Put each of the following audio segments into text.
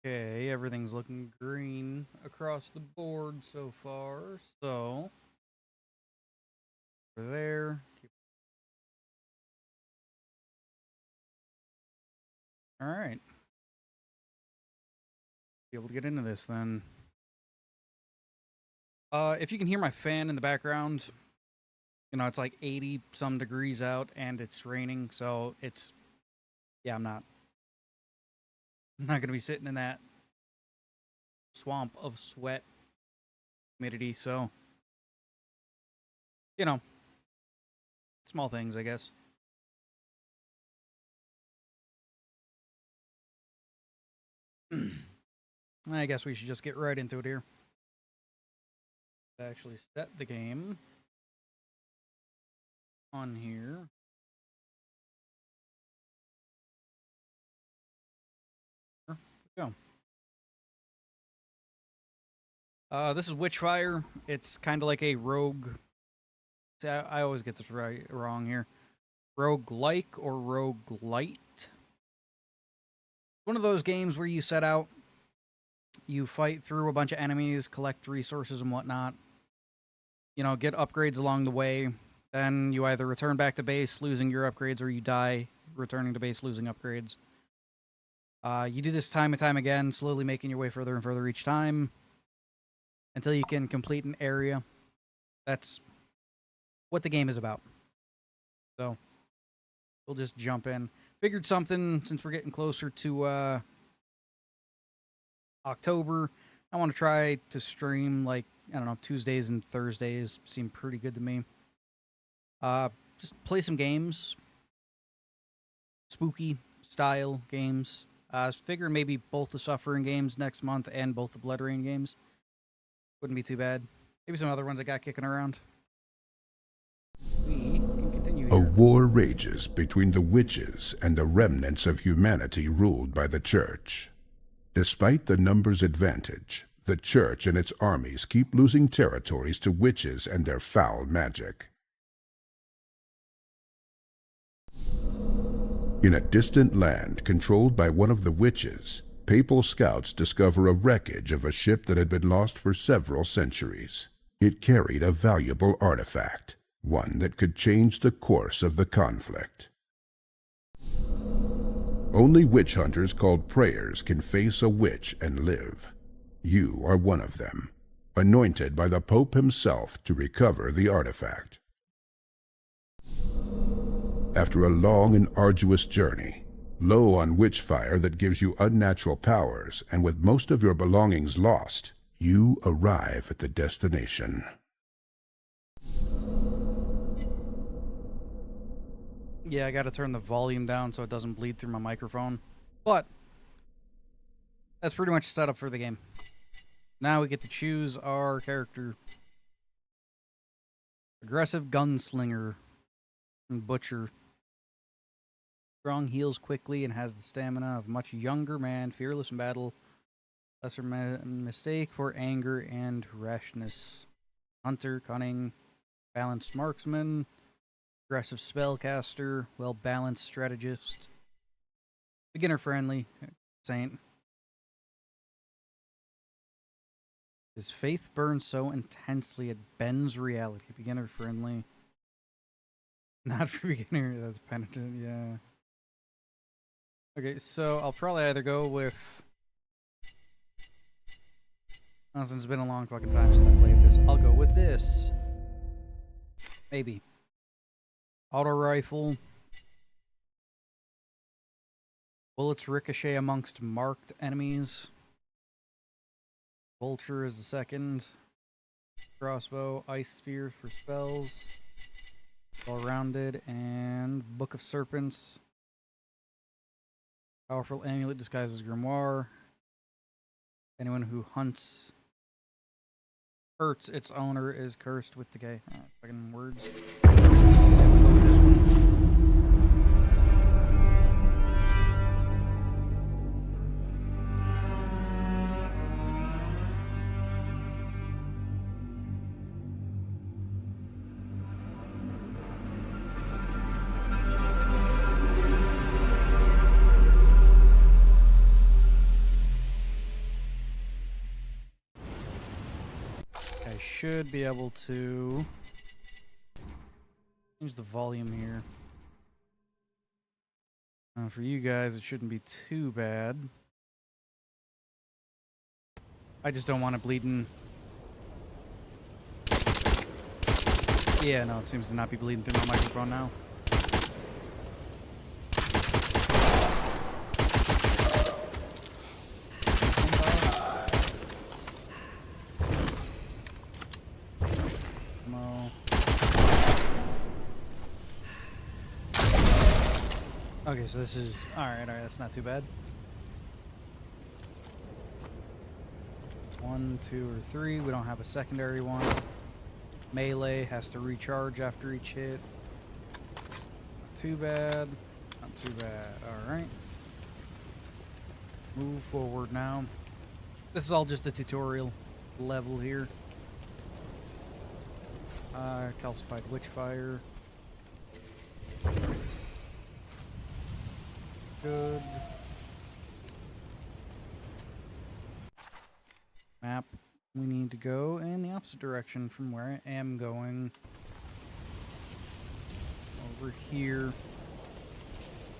Okay, everything's looking green across the board so far. So, over there. All right. Be able to get into this then. If you can hear my fan in the background, it's like 80 some degrees out and it's raining, so yeah, I'm not gonna be sitting in that swamp of sweat, humidity. So, you know, small things, I guess. I guess we should just get right into it here. Actually, set the game on here. There we go. This is Witchfire. It's kind of like a rogue. See, I always get this wrong here. Rogue-like or rogue-lite. One of those games where you set out, you fight through a bunch of enemies, collect resources and whatnot. Get upgrades along the way. Then you either return back to base, losing your upgrades, or you die, returning to base, losing upgrades. You do this time and time again, slowly making your way further and further each time until you can complete an area. That's what the game is about. So, we'll just jump in. Figured something, since we're getting closer to October, I want to try to stream, like, I don't know, Tuesdays and Thursdays. Seem pretty good to me. Just play some games. Spooky style games. Figure maybe both the Suffering games next month and both the Blood Rain games. Wouldn't be too bad. Maybe some other ones I got kicking around. We can continue here. A war rages between the witches and the remnants of humanity ruled by the Church. Despite the numbers advantage, the Church and its armies keep losing territories to witches and their foul magic. In a distant land controlled by one of the witches, Papal scouts discover a wreckage of a ship that had been lost for several centuries. It carried a valuable artifact, one that could change the course of the conflict. Only witch hunters called prayers can face a witch and live. You are one of them, anointed by the Pope himself to recover the artifact. After a long and arduous journey, low on witchfire that gives you unnatural powers, and with most of your belongings lost, you arrive at the destination. Yeah, I gotta turn the volume down so it doesn't bleed through my microphone. But that's pretty much set up for the game. Now we get to choose our character. Aggressive gunslinger and butcher. Strong, heals quickly, and has the stamina of a much younger man, fearless in battle, lesser mistake for anger and rashness. Hunter, cunning, balanced marksman, aggressive spellcaster, well-balanced strategist, beginner-friendly, saint. His faith burns so intensely it bends reality. Beginner-friendly. Not for beginner, that's penitent, yeah. Okay, so I'll probably either go with... Oh, since it's been a long fucking time since I played this, I'll go with this. Maybe. Auto rifle. Bullets ricochet amongst marked enemies. Vulture is the second. Crossbow, ice sphere for spells. All-rounded, and Book of Serpents. Powerful amulet disguises grimoire. Anyone who hurts its owner is cursed with decay. Fucking words. We'll go with this one. should be able to change the volume here. For you guys, it shouldn't be too bad. I just don't want it bleeding. Yeah, no, it seems to not be bleeding through my microphone now. Okay, so this is... Alright, that's not too bad. 1, 2, or 3. We don't have a secondary one. Melee has to recharge after each hit. Not too bad. Not too bad. Alright. Move forward now. This is all just the tutorial level here. Calcified Witchfire. Good. Map. We need to go in the opposite direction from where I am going. Over here.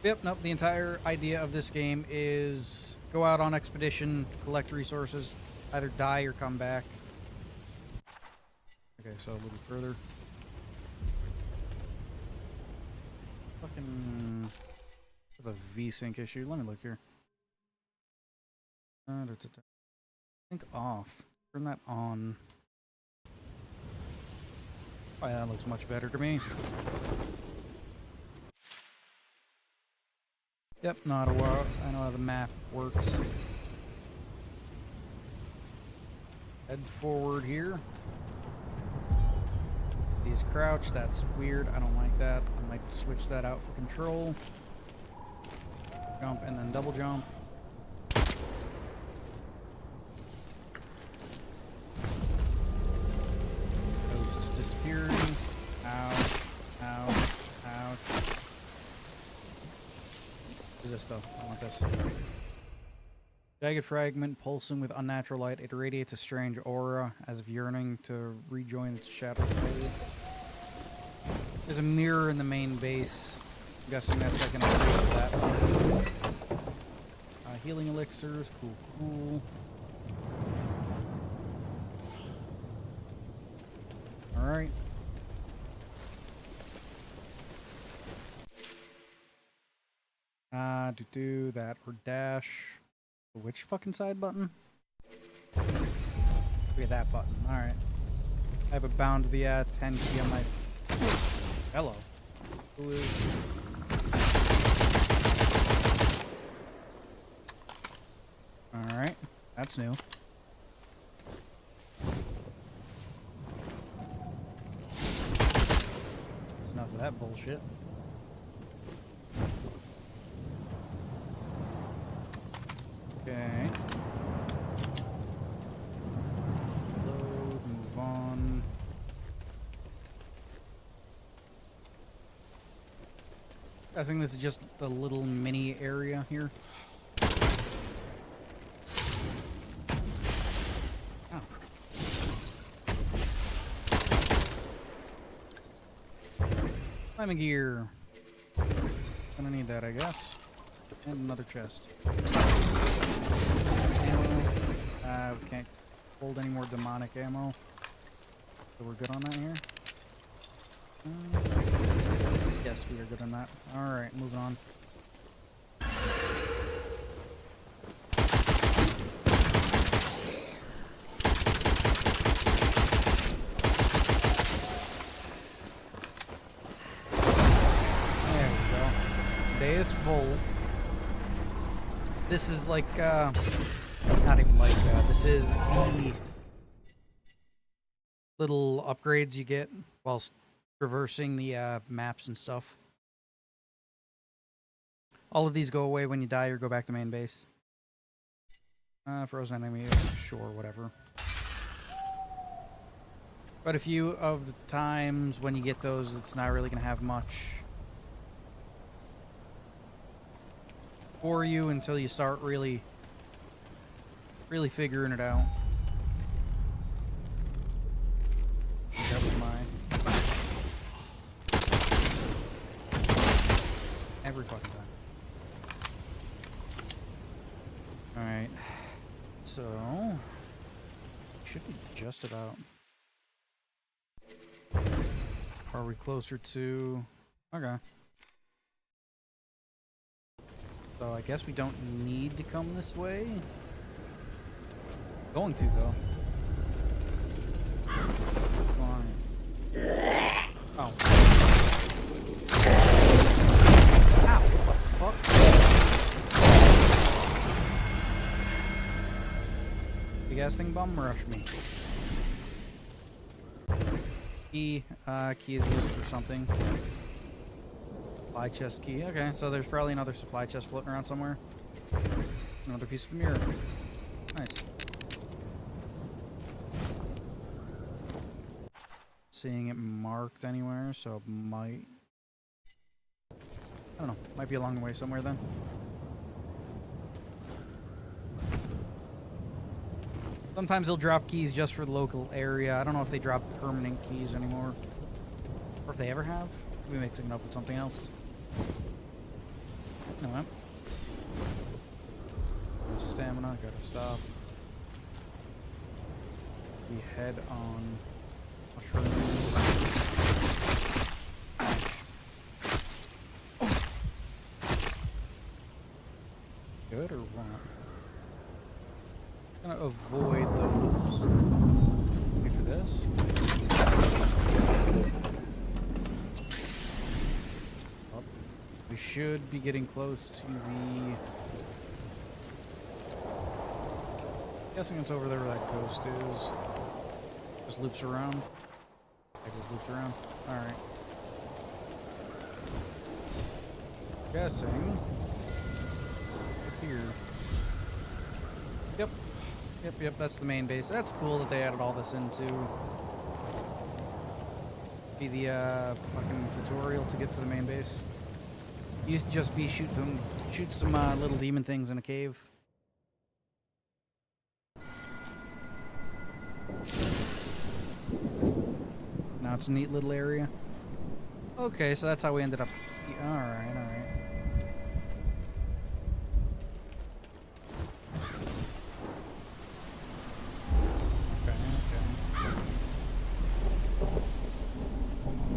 Yep, nope. The entire idea of this game is go out on expedition, collect resources, either die or come back. Okay, so a little further. Fucking... There's a V-Sync issue. Let me look here. Sync off. Turn that on. Oh, yeah, that looks much better to me. Yep, not a while. I know how the map works. Head forward here. He's crouched. That's weird. I don't like that. I might switch that out for control. Jump and then double jump. Ghosts disappearing. Ouch. Ouch. Ouch. What is this though? I want this. Jagged fragment pulsing with unnatural light. It radiates a strange aura as if yearning to rejoin its shadow play. There's a mirror in the main base. I'm guessing that's like an upgrade of that one. Healing elixirs, cool. Alright. Do that or dash. Which fucking side button? Okay, that button. Alright. I have a bound to the 10 key on my... Hello. Who is... Alright. That's new. That's enough of that bullshit. Okay. Load, move on. I think this is just the little mini area here. Oh. Climbing gear. Gonna need that, I guess. And another chest. Ammo. We can't hold any more demonic ammo. So we're good on that here. Yes, we are good on that. Alright, moving on. There we go. Day is full. This is like, not even like, this is the little upgrades you get whilst traversing the maps and stuff. All of these go away when you die or go back to main base. Frozen enemy, sure, whatever. But a few of the times when you get those, it's not really going to have much for you until you start really figuring it out. every fucking time. Alright. So... should be just about... Are we closer to... Okay. So I guess we don't need to come this way. Going to, though. Come on. Oh. Ow, what the fuck? Big ass thing bum rush me. Key. Key is used for something. Supply chest key. Okay, so there's probably another supply chest floating around somewhere. Another piece of the mirror. Nice. Seeing it marked anywhere, so it might... I don't know. Might be along the way somewhere then. Sometimes they'll drop keys just for the local area. I don't know if they drop permanent keys anymore. Or if they ever have. Maybe mixing it up with something else. You know what? Stamina, gotta stop. We head on mushrooms. Good or what? I'm gonna avoid those. Wait for this. Oh, we should be getting close to the... Guessing it's over there where that ghost is. Just loops around. It just loops around. Alright. Guessing. Up here. Yep. Yep, that's the main base. That's cool that they added all this into be the fucking tutorial to get to the main base. It used to just be shoot some little demon things in a cave. Now it's a neat little area. Okay, so that's how we ended up. Alright, alright.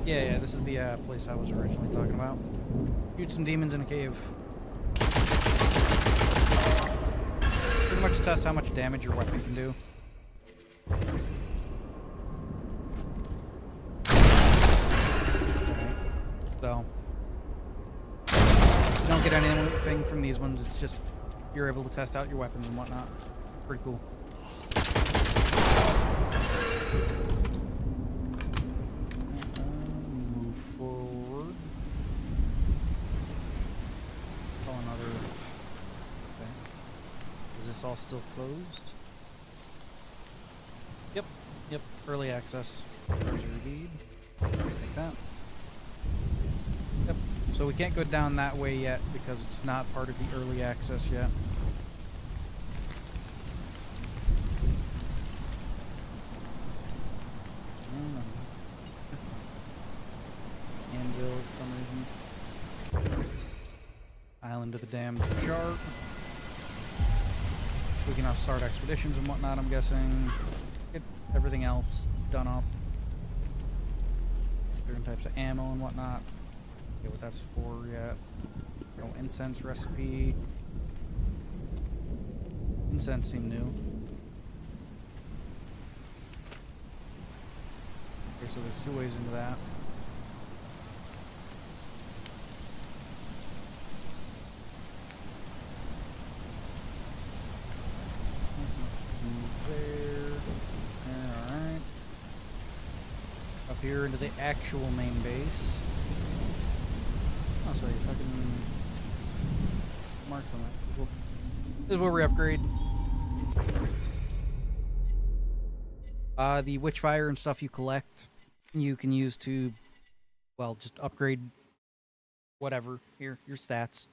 Yeah, this is the place I was originally talking about. Shoot some demons in a cave. Pretty much test how much damage your weapon can do. So, you don't get anything from these ones, it's just you're able to test out your weapons and whatnot. Pretty cool. Move forward. Oh, another... Okay. Is this all still closed? Yep, early access. There's your deed. Take that. Yep. So we can't go down that way yet because it's not part of the early access yet. Anvil for some reason. Island of the Damned Sharp. We can now start expeditions and whatnot, I'm guessing. Get everything else done up. Different types of ammo and whatnot. Okay, what that's for yet. No incense recipe. Incense seemed new. Okay, so there's 2 ways into that. There. Alright. Up here into the actual main base. Oh, sorry, fucking marks on that. Cool. This is where we upgrade. The Witchfire and stuff you collect, you can use to, well, just upgrade whatever, your stats.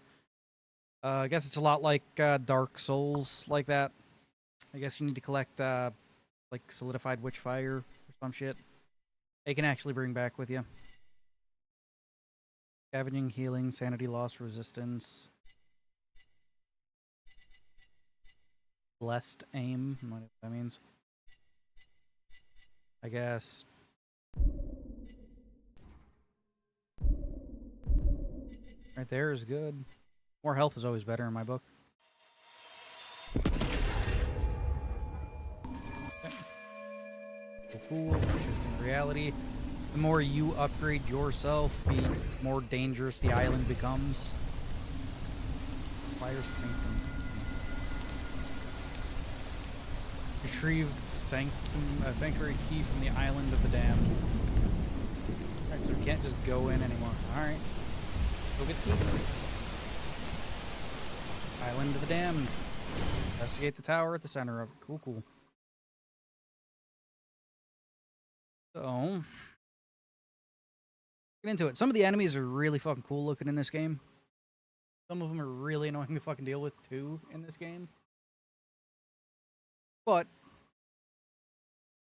I guess it's a lot like Dark Souls, like that. I guess you need to collect, like, solidified Witchfire or some shit. They can actually bring back with you. Scavenging, healing, sanity loss, resistance. Blessed aim. What that means. I guess. Right there is good. More health is always better in my book. Okay. Cool. Shifting reality. The more you upgrade yourself, the more dangerous the island becomes. Fire Sanctum. Retrieve Sanctuary Key from the Island of the Damned. Alright, so we can't just go in anymore. Alright. Go get the key. Island of the Damned. Investigate the tower at the center of it. Cool, cool. So, get into it. Some of the enemies are really fucking cool looking in this game. Some of them are really annoying to fucking deal with too in this game. But,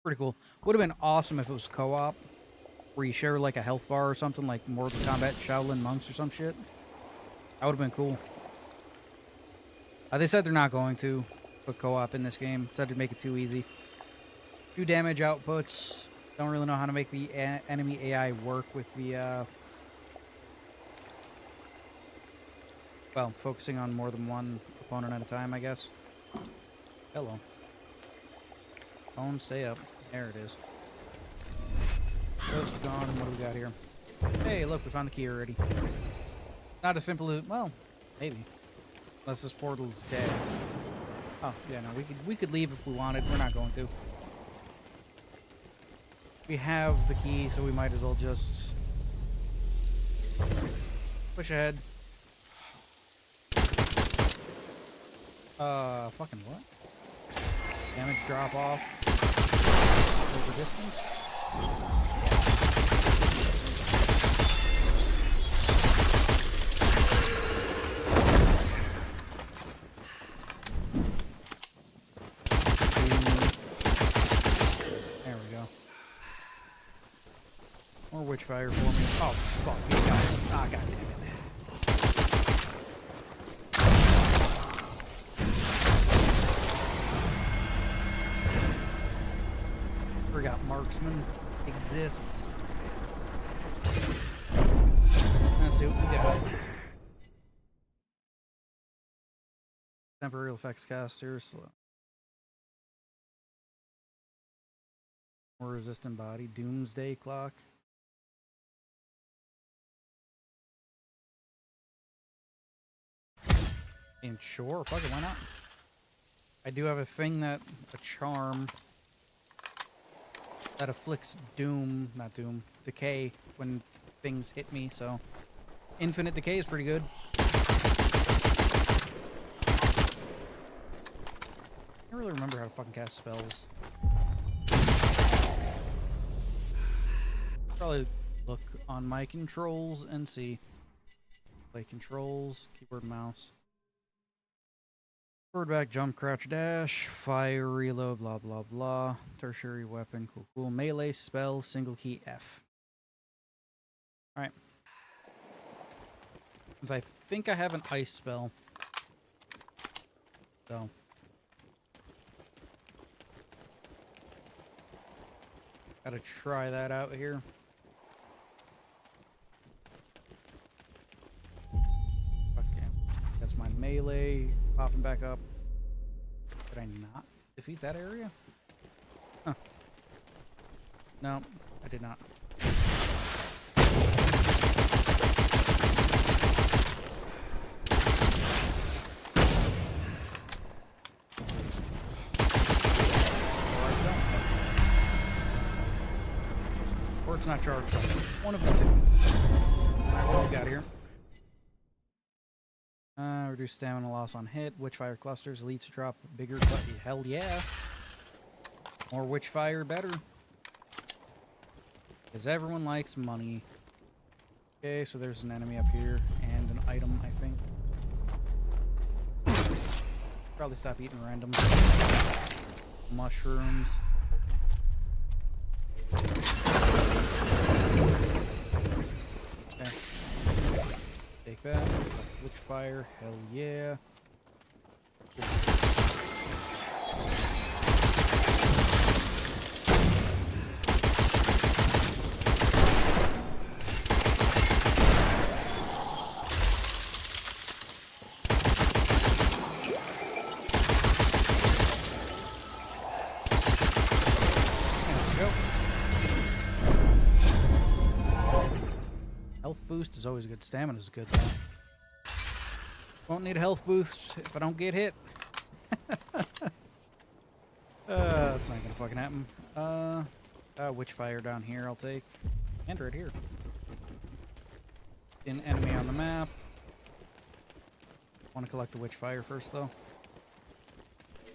pretty cool. Would have been awesome if it was co-op, where you share like a health bar or something, like Mortal Kombat Shaolin Monks or some shit. That would have been cool. They said they're not going to put co-op in this game. Said to make it too easy. 2 damage outputs. Don't really know how to make the enemy AI work with the, well, focusing on more than one opponent at a time, I guess. Hello. Phone, stay up. There it is. Ghost gone. What do we got here? Hey, look, we found the key already. Not as simple as, well, maybe. Unless this portal's dead. Oh, yeah, no, we could leave if we wanted. We're not going to. We have the key, so we might as well just push ahead. Fucking what? Damage drop off. Over distance. There we go. More Witchfire for me. Oh, fuck, you guys. Ah, god damn it. Forgot marksmen exist. Let's see what we got. Temporary effects caster. Slow. More resistant body. Doomsday clock. And sure, fuck it, why not? I do have a thing that, a charm that afflicts decay when things hit me, so infinite decay is pretty good. I don't really remember how to fucking cast spells. Probably look on my controls and see. Play controls, keyboard, mouse. Forward, back, jump, crouch, dash, fire, reload, blah, blah, blah. Tertiary weapon, cool, cool. Melee, spell, single key, F. Alright. Because I think I have an ice spell. So. Gotta try that out here. Okay. That's my melee. Popping back up. Did I not defeat that area? Huh. No, I did not. Or it's not charged up. One of the two. Alright, what we got here? Reduce stamina loss on hit. Witchfire clusters. Elites drop bigger. Hell yeah. More Witchfire, better. Because everyone likes money. Okay, so there's an enemy up here. And an item, I think. Probably stop eating random mushrooms. Okay. Witchfire, hell yeah. Health boost is always good. Stamina is good, though. Won't need a health boost if I don't get hit. That's not gonna fucking happen. Witchfire down here I'll take. And right here. An enemy on the map. Want to collect the Witchfire first, though.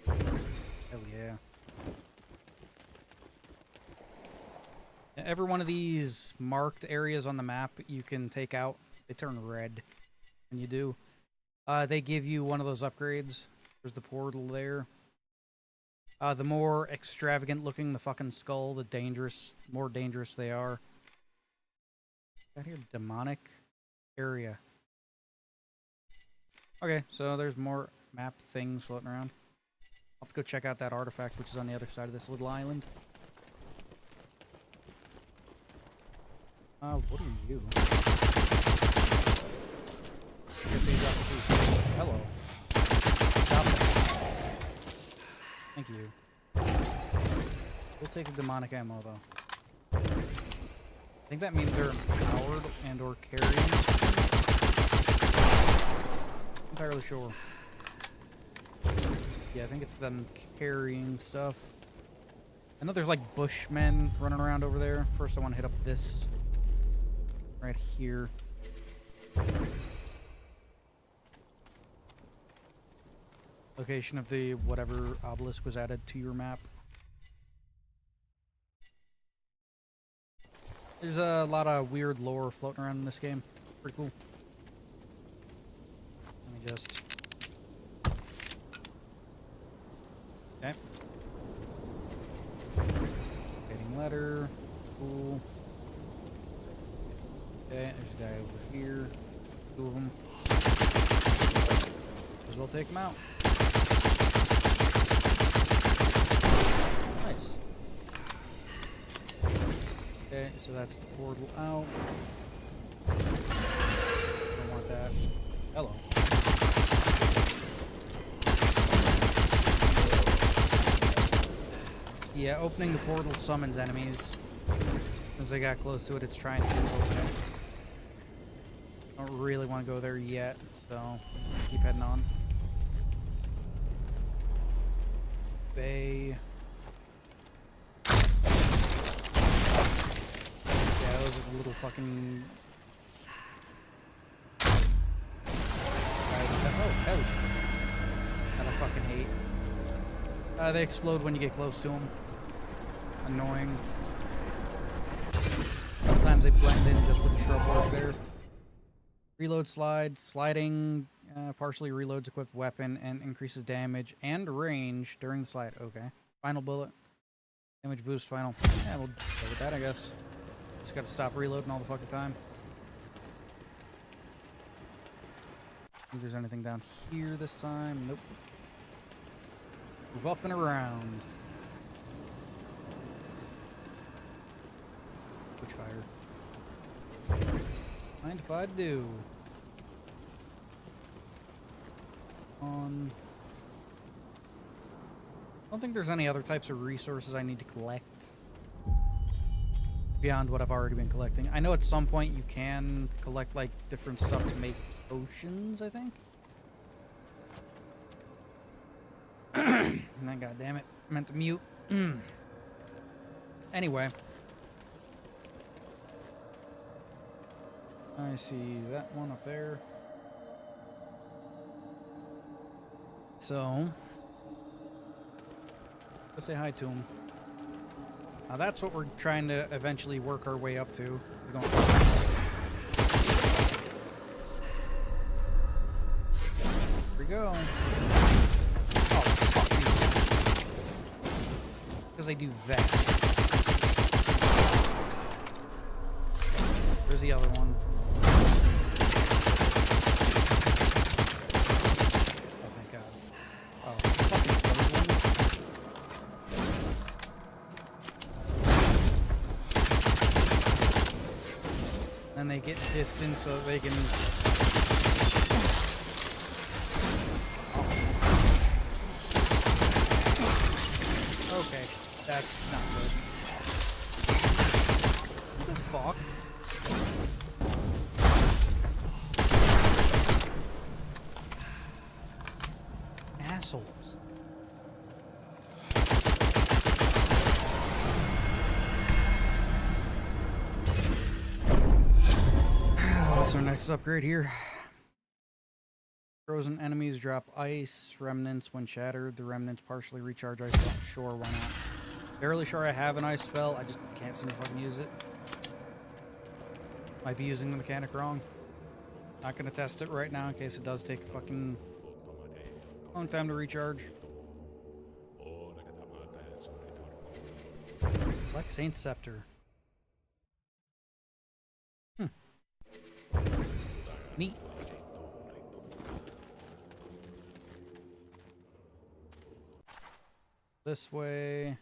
Hell yeah. Every one of these marked areas on the map you can take out. They turn red when you do. They give you one of those upgrades. There's the portal there. The more extravagant looking the fucking skull, the more dangerous they are. Got here demonic area. Okay, so there's more map things floating around. I'll have to go check out that artifact, which is on the other side of this little island. What are you? Hello. Stop it. Thank you. We'll take the demonic ammo, though. I think that means they're empowered and or carrying. Entirely sure. Yeah, I think it's them carrying stuff. I know there's like bushmen running around over there. First I want to hit up this right here. Location of the whatever obelisk was added to your map. There's a lot of weird lore floating around in this game. Pretty cool. Let me just... Okay. Getting letter. Cool. Okay, there's a guy over here. Two of them. Might as well take them out. Nice. Okay, so that's the portal out. Don't want that. Hello. Yeah, opening the portal summons enemies. Since I got close to it, it's trying to open it. I don't really want to go there yet, so keep heading on. Bay. Yeah, those are the little fucking guys. Oh, hell yeah. That I fucking hate. They explode when you get close to them. Annoying. Sometimes they blend in just with the shrub work there. Reload slide. Sliding partially reloads equipped weapon and increases damage and range during the slide. Okay. Final bullet. Damage boost final. Yeah, we'll go with that, I guess. Just gotta stop reloading all the fucking time. Think there's anything down here this time? Nope. Move up and around. Witchfire. Mind if I do? I don't think there's any other types of resources I need to collect beyond what I've already been collecting. I know at some point you can collect like different stuff to make potions, I think. And God damn it, I meant to mute. Anyway. I see that one up there. So, go say hi to him. Now that's what we're trying to eventually work our way up to. We're going here we go. Oh, fuck you. Because they do that. There's the other one. and they get distance so they can. Okay, that's not good. What the fuck? Assholes. What's our next upgrade here? Frozen enemies drop ice remnants when shattered. The remnants partially recharge ice. Sure, why not? Fairly sure I have an ice spell. I just can't seem to fucking use it. Might be using the mechanic wrong. Not gonna test it right now in case it does take a fucking long time to recharge. Like Saint Scepter. Neat. This way,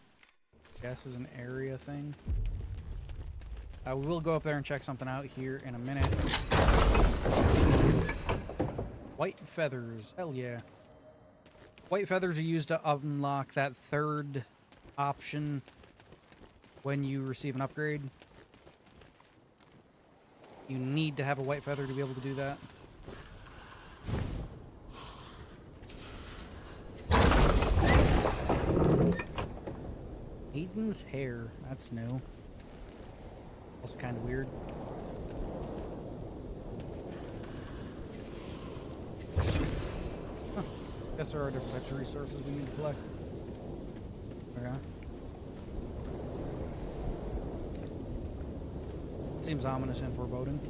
guess is an area thing. We will go up there and check something out here in a minute. White feathers, hell yeah. White feathers are used to unlock that third option when you receive an upgrade. You need to have a white feather to be able to do that. Aiden's hair. That's new. Also kind of weird. Huh. Guess there are different types of resources we need to collect. Okay. Seems ominous and foreboding.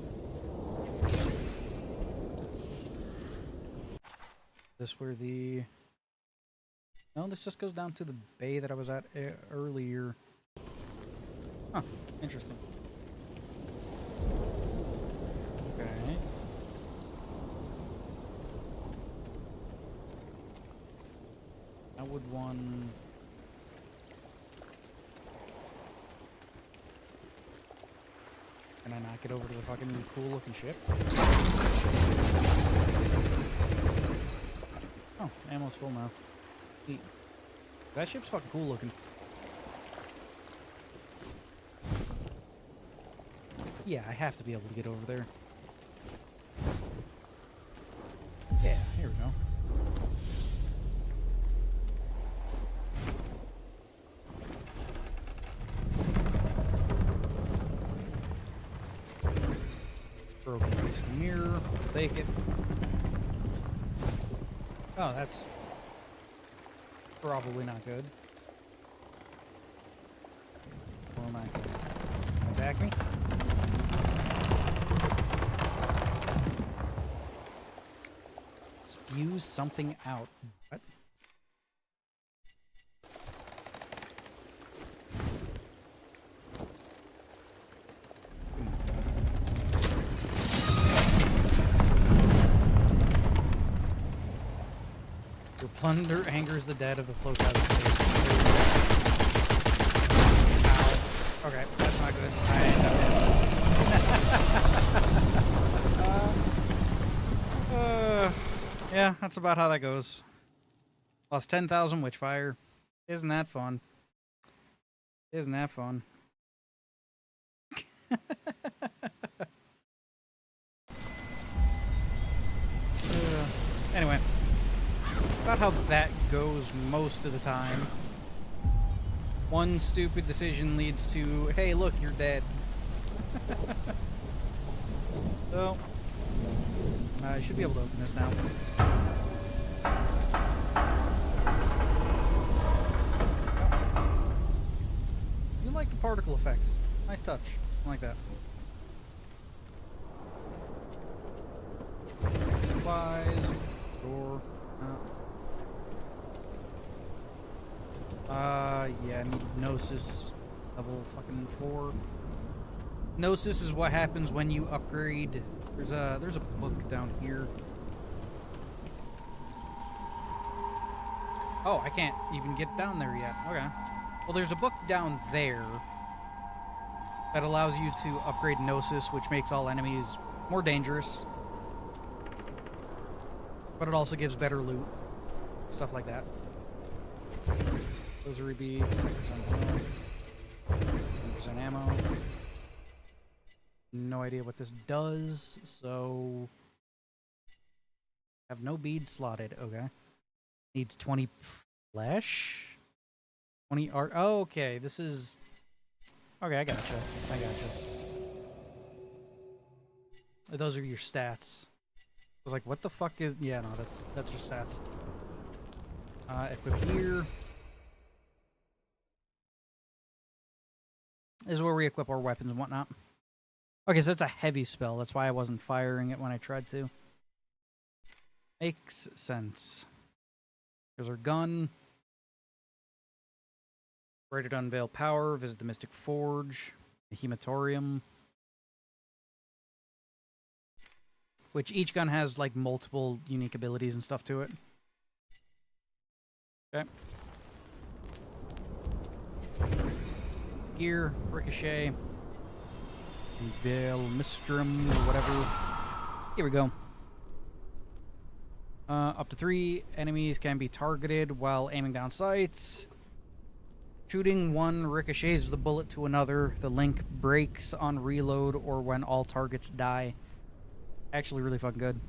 This where the... No, this just goes down to the bay that I was at earlier. Huh, interesting. Okay. I would one... Can I not get over to the fucking cool looking ship? Oh, ammo's full now. Neat. That ship's fucking cool looking. Yeah, I have to be able to get over there. Yeah, here we go. Broken piece of mirror. Take it. Oh, that's probably not good. Well, not good. Attack me. Spews something out. What? Your plunder angers the dead of the float out of the cave. Ow. Okay, that's not good. I end up dead. Yeah, that's about how that goes. Lost 10,000 Witchfire. Isn't that fun? Isn't that fun? Anyway. About how that goes most of the time. One stupid decision leads to, hey, look, you're dead. So, I should be able to open this now. You like the particle effects. Nice touch. I like that. Supplies. Door. Yeah, I need Gnosis. Level fucking 4. Gnosis is what happens when you upgrade. There's a book down here. Oh, I can't even get down there yet. Okay. Well, there's a book down there. that allows you to upgrade Gnosis, which makes all enemies more dangerous. But it also gives better loot. Stuff like that. Rosary beads, 10% health, 10% ammo. No idea what this does, so... Have no beads slotted, okay. Needs 20 flesh? 20 art. Oh, okay, this is... Okay, I gotcha. I gotcha. Those are your stats. I was like, what the fuck is... Yeah, no, that's your stats. Equip gear. This is where we equip our weapons and whatnot. Okay, so it's a heavy spell. That's why I wasn't firing it when I tried to. Makes sense. Here's our gun. Ready to unveil power. Visit the Mystic Forge. The Hematorium. Which each gun has like multiple unique abilities and stuff to it. Okay. Gear, Ricochet, Unveil, Mistrum, or whatever. Here we go. Up to 3 enemies can be targeted while aiming down sights. Shooting one ricochets the bullet to another. The link breaks on reload or when all targets die. Actually really fucking good.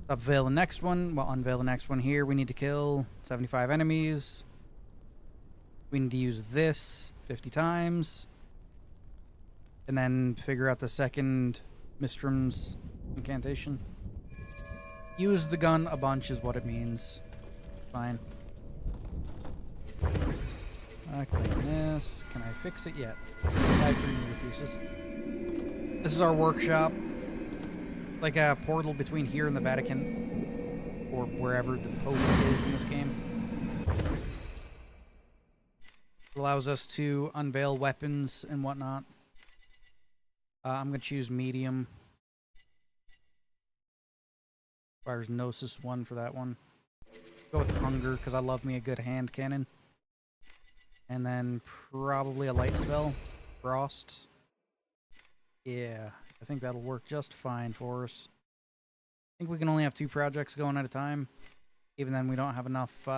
Unveil the next one. Well, unveil the next one here. We need to kill 75 enemies. We need to use this 50 times. And then figure out the second Mistrum's incantation. Use the gun a bunch is what it means. Fine. Clean this. Can I fix it yet? 5 300 pieces. This is our workshop. Like a portal between here and the Vatican. Or wherever the Pope is in this game. It allows us to unveil weapons and whatnot. I'm going to choose medium. Requires Gnosis 1 for that one. Go with Hunger, because I love me a good hand cannon. And then probably a light spell. Frost. Yeah, I think that'll work just fine for us. I think we can only have 2 projects going at a time. Even then, we don't have enough...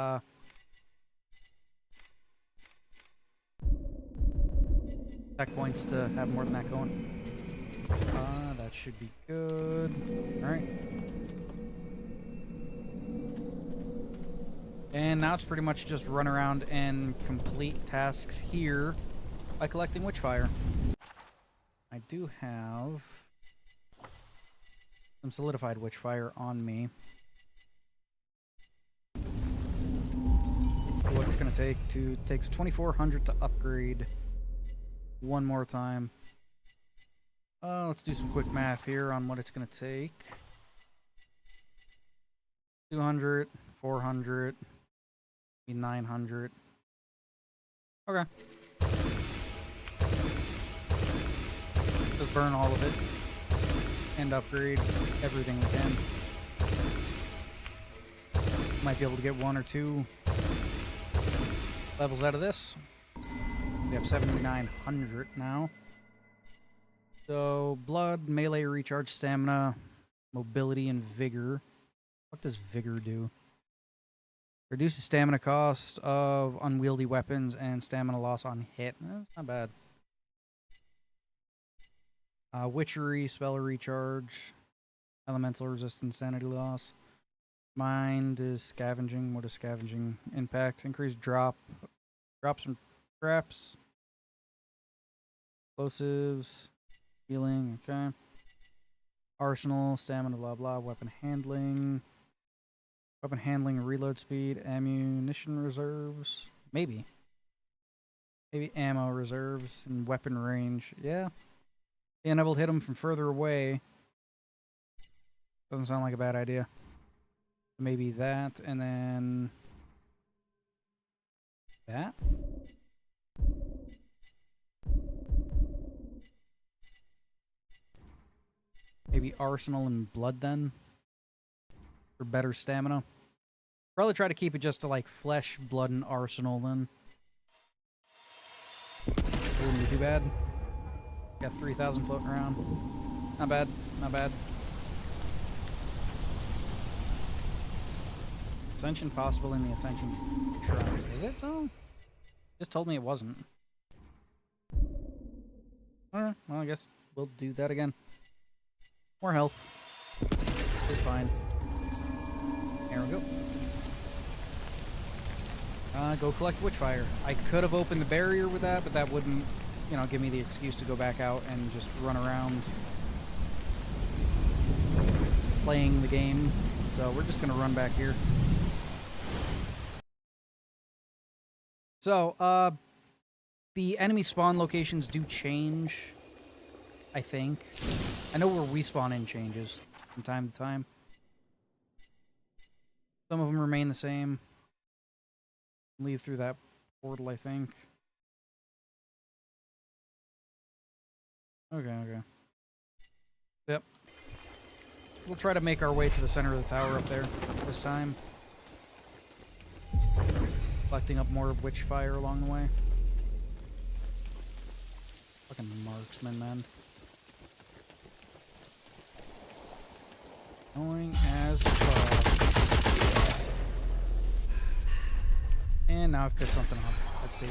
tech points to have more than that going. That should be good. Alright. And now it's pretty much just run around and complete tasks here by collecting Witchfire. I do have some solidified Witchfire on me. What it's going to take to... takes 2,400 to upgrade. One more time. Let's do some quick math here on what it's going to take. 200, 400, 900. Okay. Just burn all of it. And upgrade everything we can. Might be able to get 1 or 2 levels out of this. We have 7,900 now. So, blood, melee, recharge, stamina, mobility, and vigor. What does vigor do? Reduces stamina cost of unwieldy weapons and stamina loss on hit. That's not bad. Witchery, spell recharge, elemental resistance, sanity loss. Mind is scavenging. What is scavenging? Impact, increased drop. Drop some traps. Explosives. Healing, okay. Arsenal, stamina, blah blah. Weapon handling. Weapon handling, reload speed, ammunition reserves. Maybe. Maybe ammo reserves and weapon range. Yeah. Being able to hit them from further away. Doesn't sound like a bad idea. Maybe that, and then... that? Maybe Arsenal and Blood then? For better stamina. Probably try to keep it just to like Flesh, Blood, and Arsenal then. It wouldn't be too bad. Got 3,000 floating around. Not bad. Not bad. Ascension possible in the Ascension Shrine. Is it, though? Just told me it wasn't. Alright, well, I guess we'll do that again. More health. It's fine. There we go. Go collect Witchfire. I could have opened the barrier with that, but that wouldn't, you know, give me the excuse to go back out and just run around playing the game. So we're just gonna run back here. So, the enemy spawn locations do change, I think. I know where we spawn in changes from time to time. Some of them remain the same. Leave through that portal, I think. Okay. Yep. We'll try to make our way to the center of the tower up there this time. Collecting up more Witchfire along the way. Fucking marksman, man. Annoying as fuck. And now I've pissed something off. Let's see.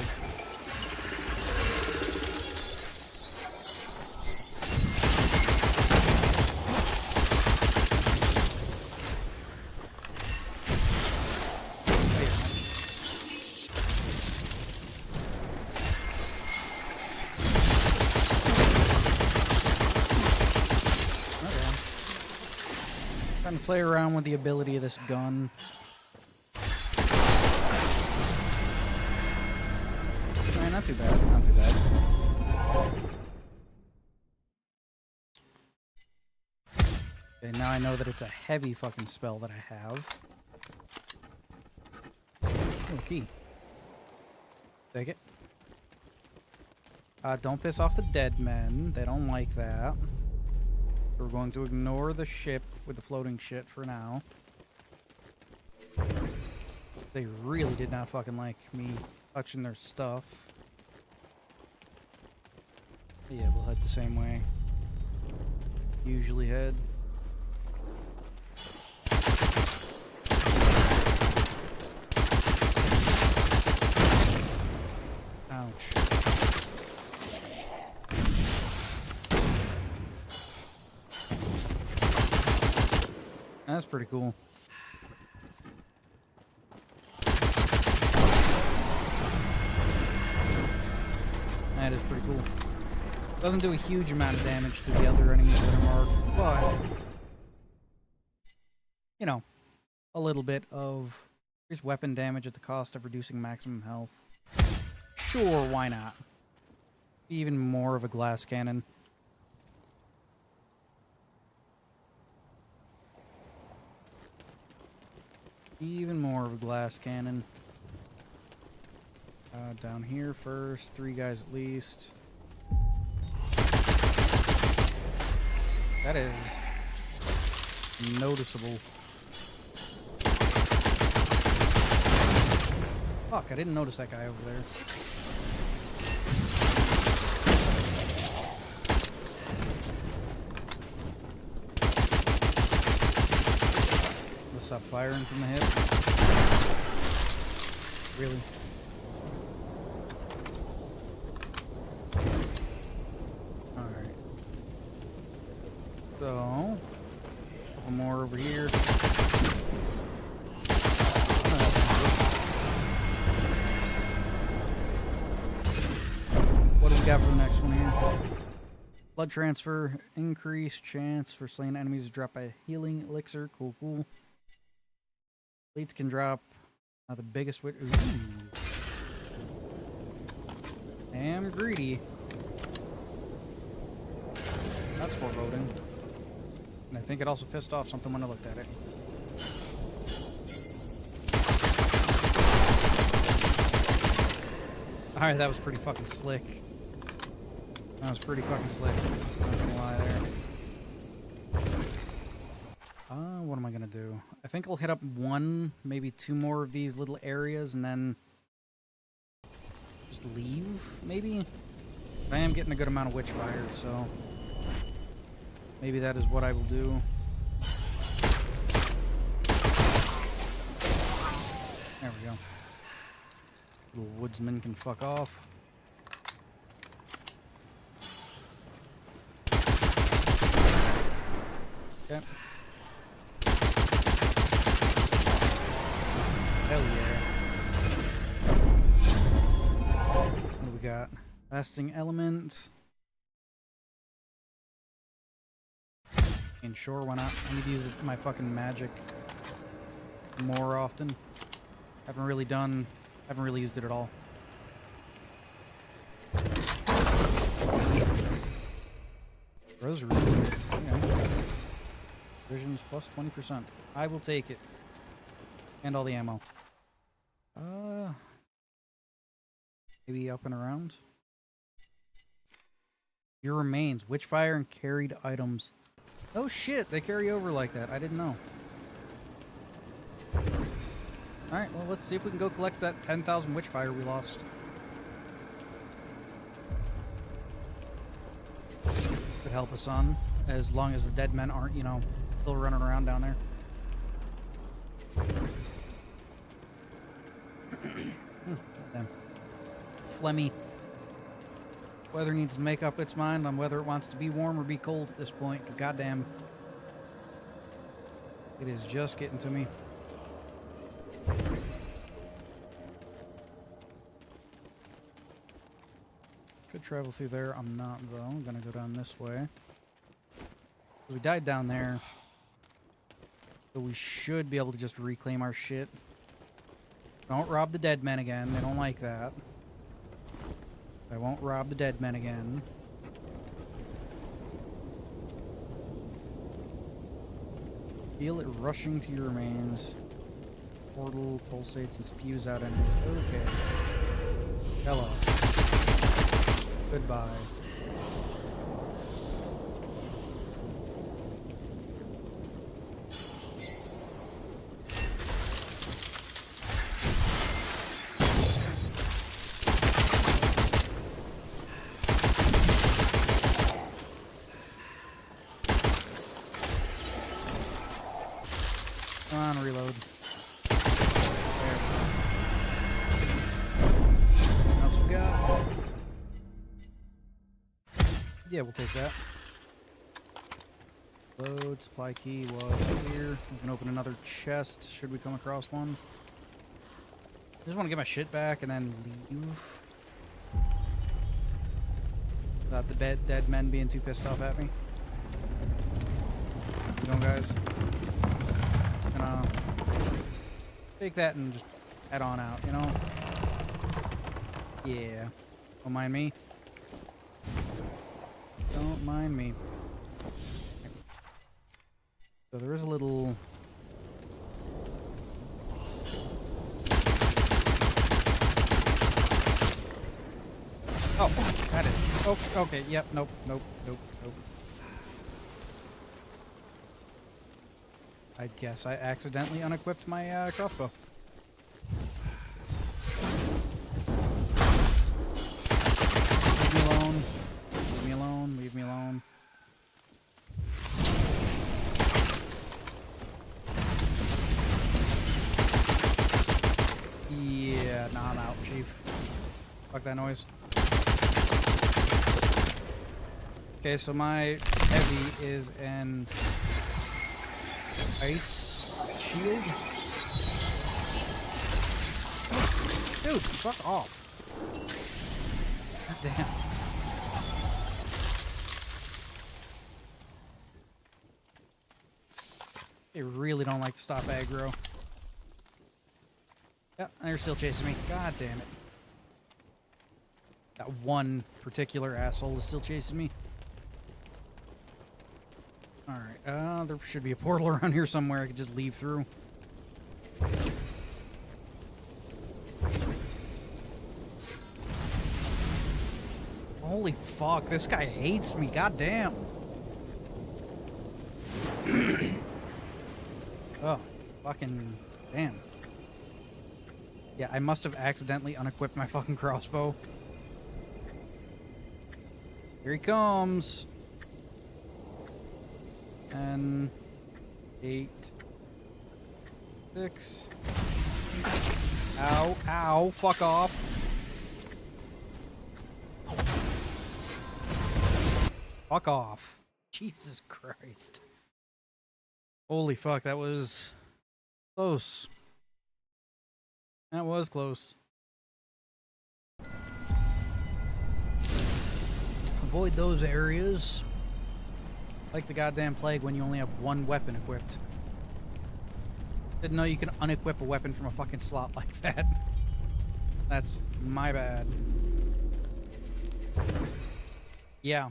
Trying to play around with the ability of this gun. Not too bad, not too bad. Okay, now I know that it's a heavy fucking spell that I have. Oh, key. Take it. Don't piss off the dead men. They don't like that. We're going to ignore the ship with the floating shit for now. They really did not fucking like me touching their stuff. Yeah, we'll head the same way. Usually head. Ouch. That's pretty cool. That is pretty cool. Doesn't do a huge amount of damage to the other enemies that are marked, but, you know, a little bit of increased weapon damage at the cost of reducing maximum health. Sure, why not? Even more of a glass cannon. Even more of a glass cannon. Down here first, 3 guys at least. That is noticeable. Fuck, I didn't notice that guy over there. Let's stop firing from the hip. Really? So, a couple more over here. What do we got for the next one here? Blood transfer, increased chance for slain enemies to drop a healing elixir. Cool, cool. Elites can drop the biggest witch. Damn greedy. That's foreboding. And I think it also pissed off something when I looked at it. Alright, that was pretty fucking slick. That was pretty fucking slick. Not gonna lie there. What am I gonna do? I think I'll hit up 1, maybe 2 more of these little areas and then just leave, maybe? I am getting a good amount of Witchfire, so maybe that is what I will do. There we go. Little woodsman can fuck off. Okay. Hell yeah. What do we got? Lasting element. And sure, why not? I need to use my fucking magic more often. Haven't really used it at all. Rosary. Okay. Visions plus 20%. I will take it. And all the ammo. Maybe up and around. Your remains. Witchfire and carried items. Oh shit, they carry over like that. I didn't know. Alright, well let's see if we can go collect that 10,000 Witchfire we lost. Could help us on, as long as the dead men aren't, you know, still running around down there. Damn. Flemmy. Weather needs to make up its mind on whether it wants to be warm or be cold at this point, because goddamn, it is just getting to me. Could travel through there. I'm not, though. I'm gonna go down this way. We died down there, so we should be able to just reclaim our shit. Don't rob the dead men again. They don't like that. I won't rob the dead men again. Feel it rushing to your remains. Portal pulsates and spews out enemies. Okay. Hello. Goodbye. Come on, reload. There. What else we got? Yeah, we'll take that. Load, supply key was here. We can open another chest, should we come across one. I just want to get my shit back and then leave. Without the dead men being too pissed off at me. You know, guys? Gonna take that and just head on out, you know? Yeah. Don't mind me. Don't mind me. So there is a little... Oh, that is... Oh, okay, yep, nope. I guess I accidentally unequipped my crossbow. Leave me alone. Leave me alone. Leave me alone. Yeah, nah, I'm out, chief. Fuck that noise. Okay, so my heavy is an ice shield. Dude, fuck off. God damn. They really don't like to stop aggro. Yeah, they're still chasing me. God damn it. That one particular asshole is still chasing me. Alright, there should be a portal around here somewhere I could just leave through. Holy fuck, this guy hates me, goddamn. Oh, fucking damn. Yeah, I must have accidentally unequipped my fucking crossbow. Here he comes. 10, 8, 6. Ow, ow, fuck off. Fuck off. Jesus Christ. Holy fuck, that was close. That was close. Avoid those areas. Like the goddamn plague when you only have one weapon equipped. Didn't know you can unequip a weapon from a fucking slot like that. That's my bad. Yeah,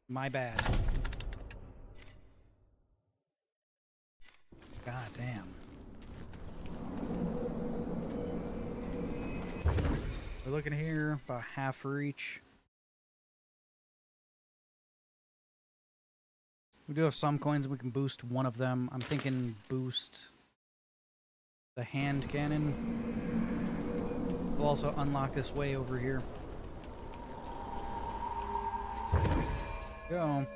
my bad. God damn. We're looking here, about half for each. We do have some coins, we can boost one of them. I'm thinking boost the hand cannon. We'll also unlock this way over here. Go.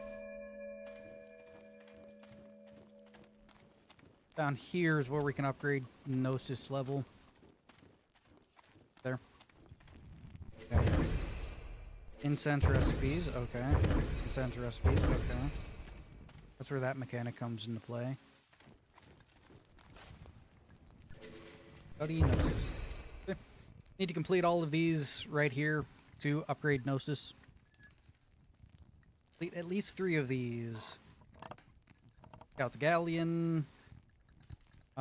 Down here is where we can upgrade Gnosis level. There. Okay. Incense recipes, okay. Incense recipes, okay. That's where that mechanic comes into play. Study Gnosis. Okay. Need to complete all of these right here to upgrade Gnosis. Complete at least 3 of these. Got the Galleon.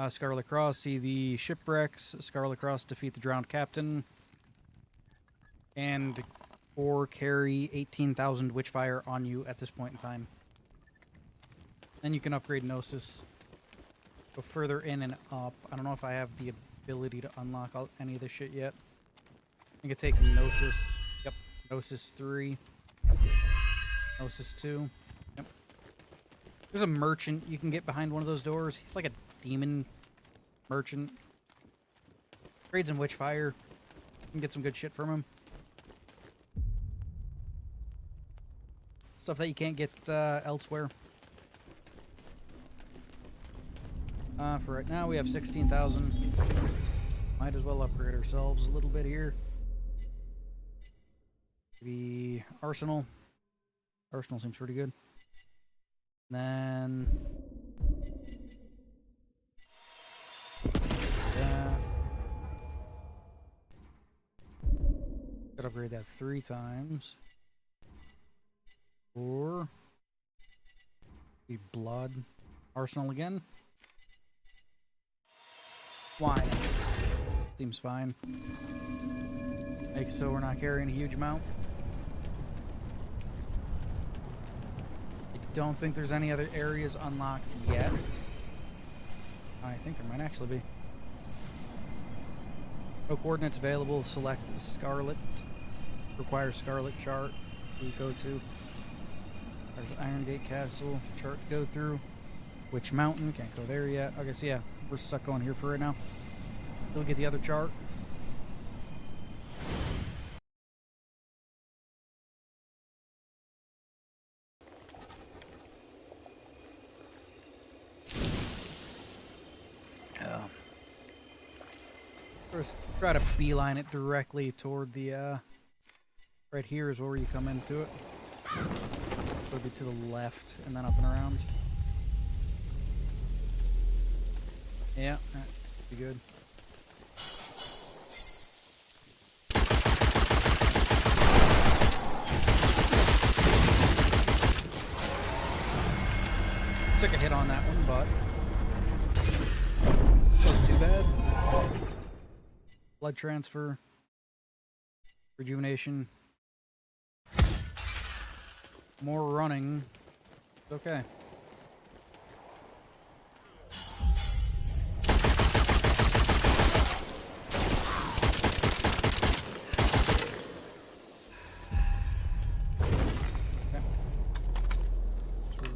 Scarlet Cross, see the shipwrecks. Scarlet Cross, defeat the drowned captain. And or carry 18,000 Witchfire on you at this point in time. Then you can upgrade Gnosis. Go further in and up. I don't know if I have the ability to unlock any of this shit yet. I think it takes Gnosis. Yep. Gnosis 3. Gnosis 2. Yep. There's a merchant you can get behind one of those doors. He's like a demon merchant. Trades in Witchfire. You can get some good shit from him. Stuff that you can't get elsewhere. For right now, we have 16,000. Might as well upgrade ourselves a little bit here. Maybe Arsenal. Arsenal seems pretty good. And then... yeah. Could upgrade that 3 times. Or... be Blood. Arsenal again. Why? Seems fine. Makes so we're not carrying a huge amount. I don't think there's any other areas unlocked yet. I think there might actually be. No coordinates available. Select Scarlet. Requires Scarlet chart. We go to. There's Iron Gate Castle. Chart to go through. Which mountain? Can't go there yet. Okay, so yeah, we're stuck on here for right now. We'll get the other chart. Yeah. First, try to beeline it directly toward the, right here is where you come into it. So it'll be to the left and then up and around. Yeah, that should be good. Took a hit on that one, but wasn't too bad. Blood transfer, rejuvenation, more running. It's okay.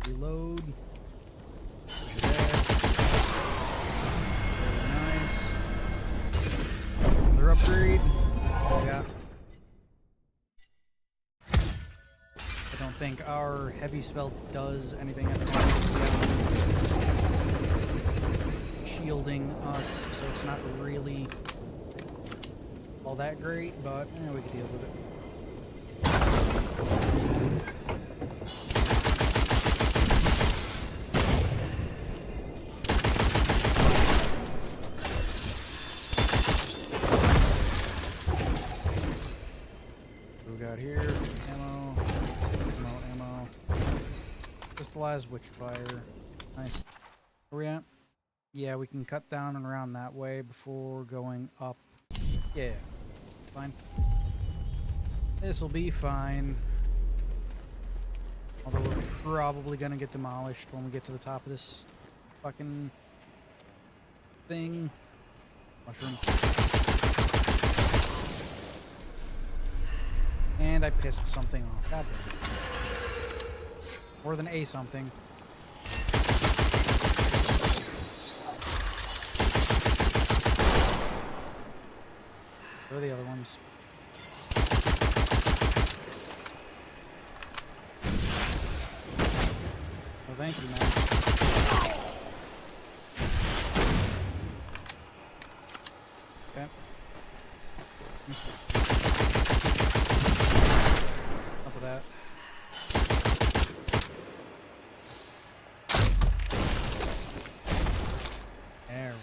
Reload. Very nice. Another upgrade. Yeah. I don't think our heavy spell does anything at the moment. Shielding us, so it's not really all that great, but we can deal with it. What we got here? Ammo. Crystallized Witchfire. Nice. Where we at? Yeah, we can cut down and around that way before going up. Yeah. Fine. This'll be fine. Although we're probably gonna get demolished when we get to the top of this fucking thing. Mushroom. And I pissed something off. God damn it. More than a something. Where are the other ones? Oh, thank you, man. Okay. Enough of that. There we go.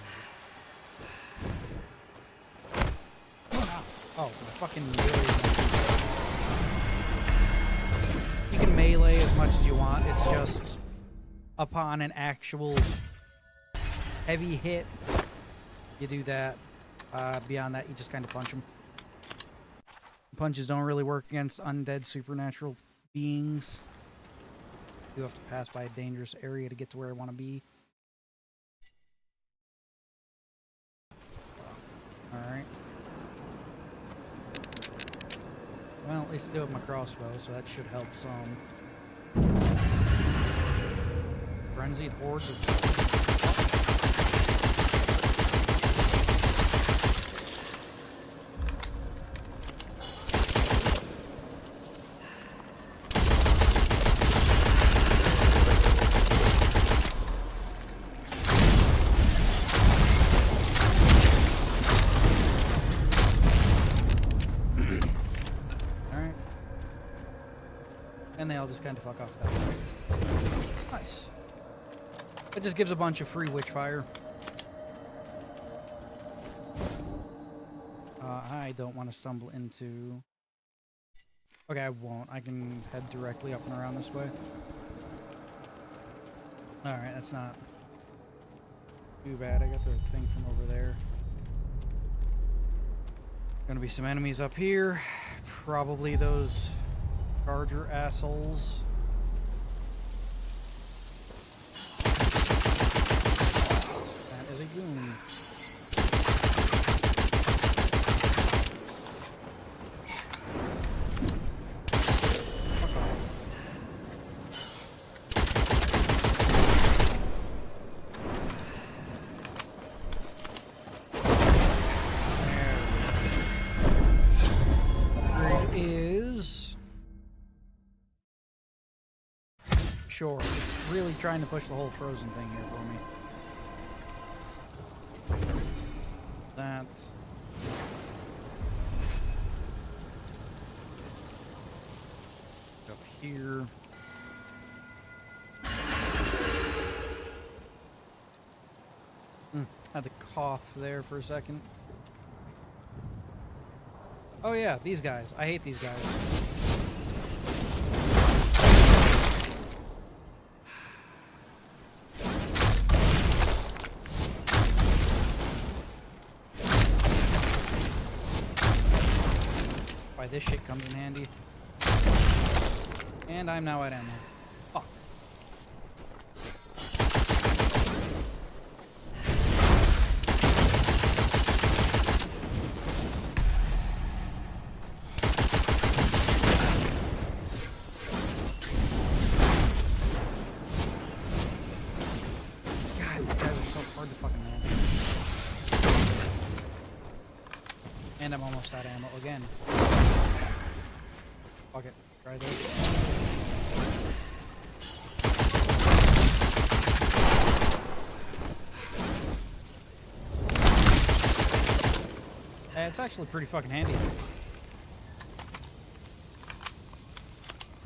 Oh, my fucking melee. You can melee as much as you want. It's just upon an actual heavy hit, you do that. Beyond that, you just kind of punch them. Punches don't really work against undead supernatural beings. You have to pass by a dangerous area to get to where I want to be. Alright. Well, at least I do have my crossbow, so that should help some. Frenzied hordes of... Alright. And they all just kind of fuck off that way. Nice. It just gives a bunch of free Witchfire. I don't want to stumble into... Okay, I won't. I can head directly up and around this way. Alright, that's not too bad. I got the thing from over there. Gonna be some enemies up here. Probably those charger assholes. That is a goon. Fuck off. Sure, it's really trying to push the whole frozen thing here for me. That. Up here. Had the cough there for a second. Oh yeah, these guys. I hate these guys. Why this shit comes in handy. And I'm now at ammo. Fuck. God, these guys are so hard to fucking manage. And I'm almost out of ammo again. Fuck it. Try this. It's actually pretty fucking handy.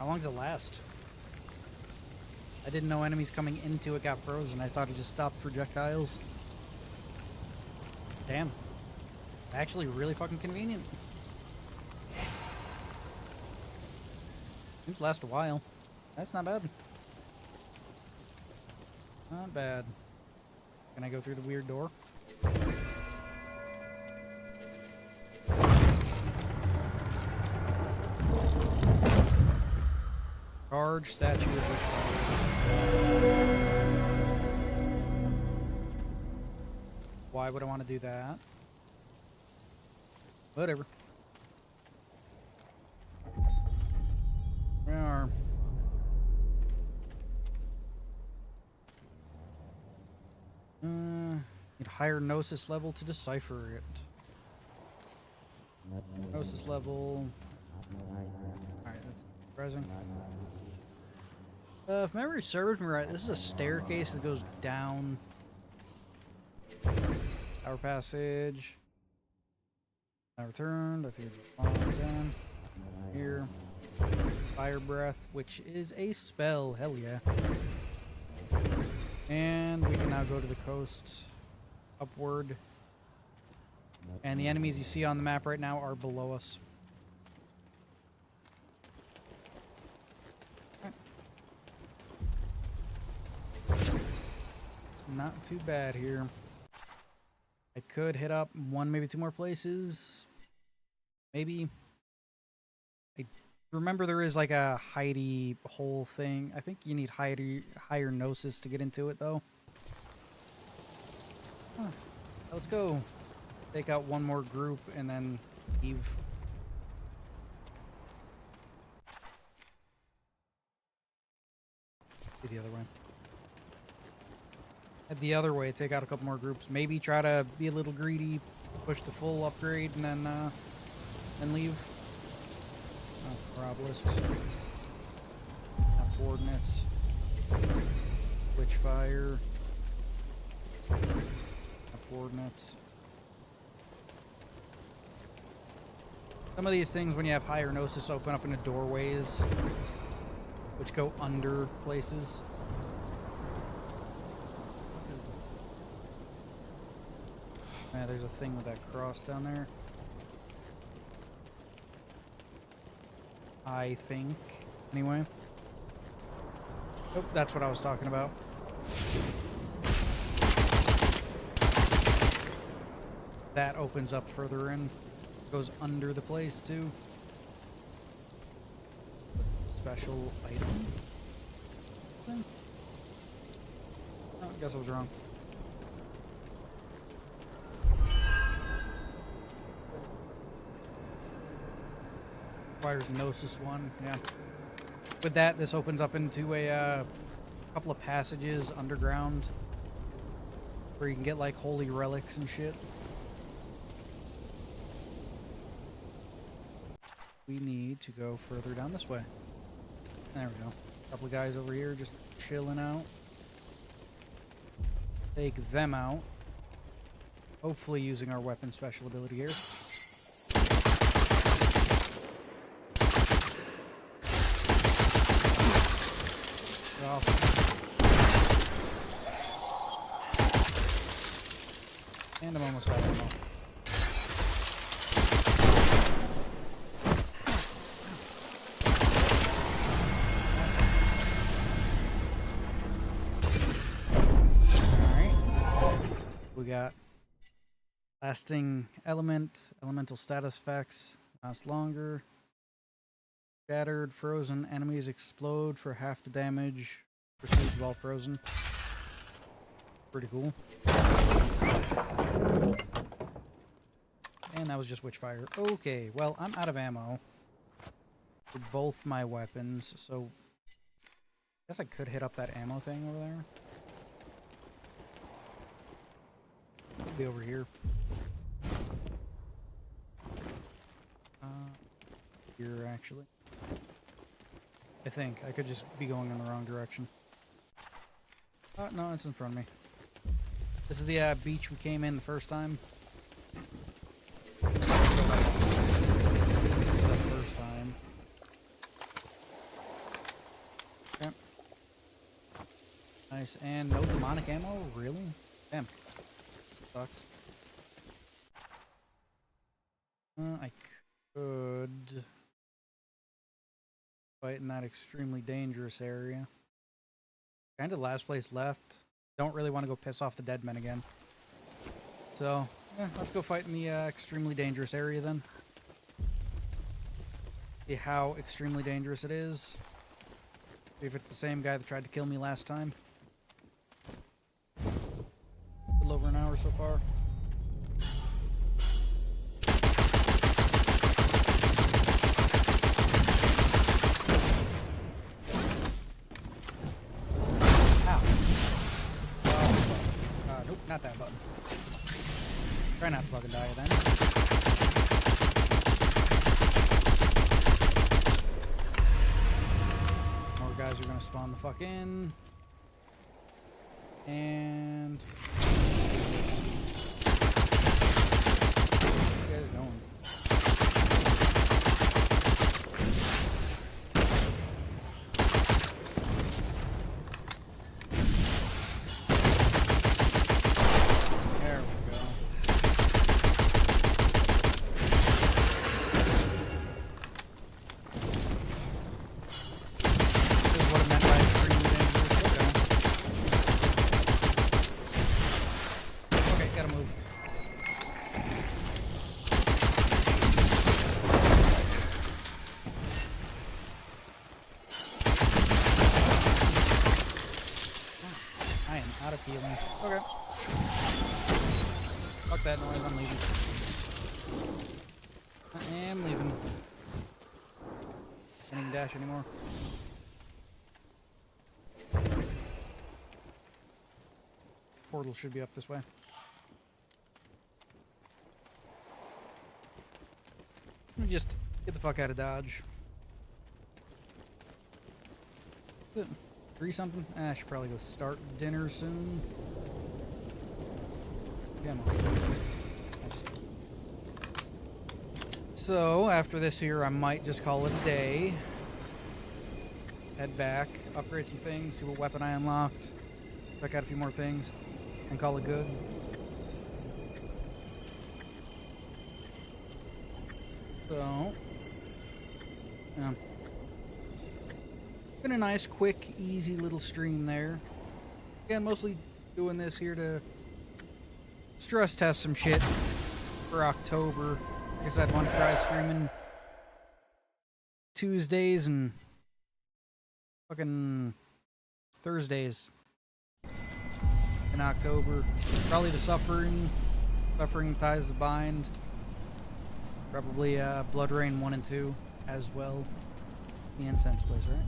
How long does it last? I didn't know enemies coming into it got frozen. I thought it just stopped projectiles. Damn. Actually really fucking convenient. Seems to last a while. That's not bad. Not bad. Can I go through the weird door? Large statue of Witchfire. Why would I want to do that? Whatever. We are. Need higher gnosis level to decipher it. Gnosis level. Alright, that's present. If memory serves me right, this is a staircase that goes down. Power passage. I returned. I figured again. Here. Fire breath, which is a spell. Hell yeah. And we can now go to the coast. Upward. And the enemies you see on the map right now are below us. It's not too bad here. I could hit up one, maybe two more places. Maybe. I remember there is like a hidey hole thing. I think you need higher gnosis to get into it though. Huh. Let's go take out one more group and then leave. Be the other way. Head the other way, take out a couple more groups. Maybe try to be a little greedy, push the full upgrade, and then leave. Obelisks. Coordinates. Witchfire. Coordinates. Some of these things, when you have higher gnosis, open up into doorways, which go under places. Yeah, there's a thing with that cross down there. I think. Anyway. Oh, that's what I was talking about. That opens up further in. Goes under the place, too. Special item? Oh, I guess I was wrong. Requires Gnosis 1, yeah. With that, this opens up into a couple of passages underground where you can get like holy relics and shit. We need to go further down this way. There we go. A couple of guys over here just chilling out. Take them out. Hopefully using our weapon special ability here. And I'm almost out of ammo. We got lasting element, elemental status effects, last longer, shattered, frozen, enemies explode for half the damage received while frozen. Pretty cool. And that was just Witchfire. Okay, well, I'm out of ammo for both my weapons, so I guess I could hit up that ammo thing over there. Be over here. Here, actually. I think. I could just be going in the wrong direction. Oh, no, it's in front of me. This is the beach we came in the first time. The first time. Okay. Nice, and no demonic ammo? Really? Damn. Sucks. I could fight in that extremely dangerous area. Kind of last place left. Don't really want to go piss off the dead men again. So, yeah, let's go fight in the extremely dangerous area then. See how extremely dangerous it is. See if it's the same guy that tried to kill me last time. A little over an hour so far. Nope, not that button. Try not to fucking die then. More guys are gonna spawn the fuck in. And... where are you guys going? Out of healing. Okay. Fuck that noise, I'm leaving. I am leaving. Can't even dash anymore. Portal should be up this way. Let me just get the fuck out of Dodge. Good. 3 something? I should probably go start dinner soon. Come on. Nice. So, after this here, I might just call it a day. Head back, upgrade some things, see what weapon I unlocked, check out a few more things, and call it good. So, yeah. Been a nice, quick, easy little stream there. Again, mostly doing this here to stress test some shit for October. I guess I'd want to try streaming Tuesdays and fucking Thursdays in October. Probably the Suffering Ties the Bind. Probably Blood Rain 1 and 2 as well. The incense place, right?